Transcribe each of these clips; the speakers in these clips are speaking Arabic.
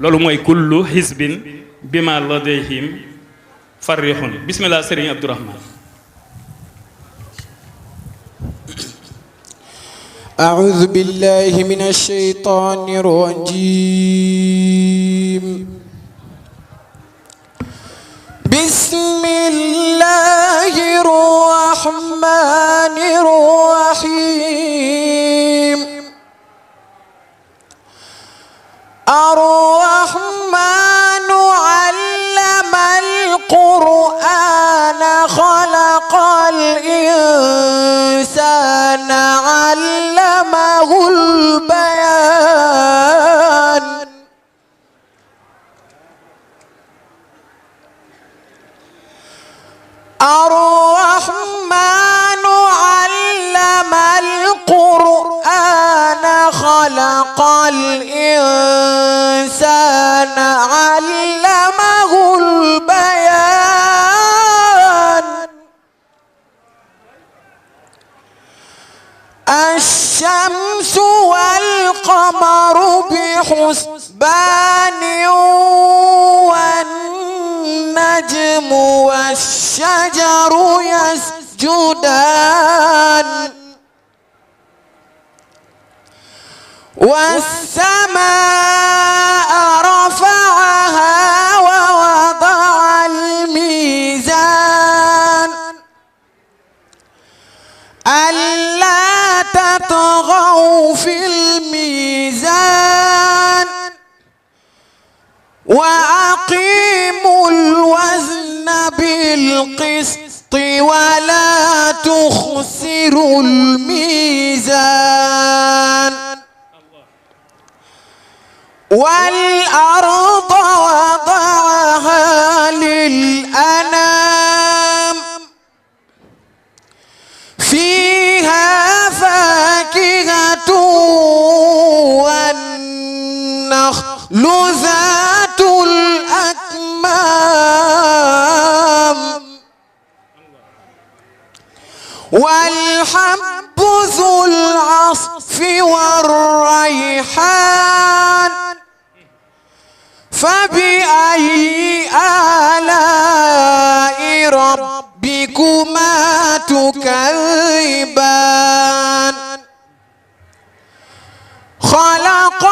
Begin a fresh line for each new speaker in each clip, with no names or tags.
loolu mooy kullu xisbin bima ladayhim farrixun bismillah Serigne Abdourahmane.
أعوذ بالله من الشيطان الرجيم بسم الله الرحمن الرحيم الرحمن علم القرآن خلق الإنسان علمه البيان الرحمن علم القرآن خلق الإنسان علمه البيان الشمس والقمر بحسبان والنجم والشجر يسجدان والسماء رفعها ووضع الميزان ألا تطغوا في الميزان وأقيموا الوزن بالقسط ولا تخسروا الميزان والأرض وضعها للأنام فيها فاكهة والنخل ذات الأكمام والحب ذو العصف والريحان فبأي آلاء ربكما تكذبان خلق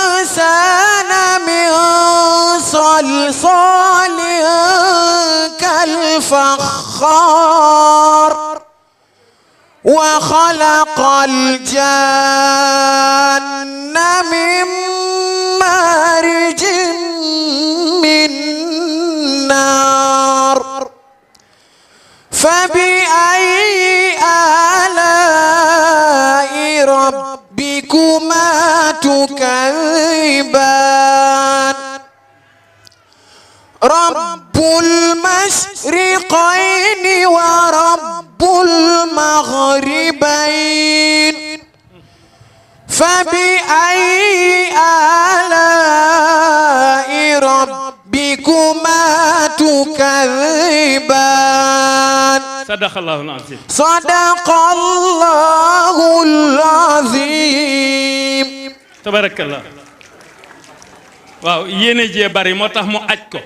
الإنسان من صلصال كالفخار وخلق الجن من مارج من نار فبأي آلاء ربكما تكذبان رب المشرقين ورب المغربين فبأي آلاء ربكما تكذبان
صدق الله العظيم.
صدق الله العظيم.
tabarakallah. waaw yéene jee bari moo tax mu aj ko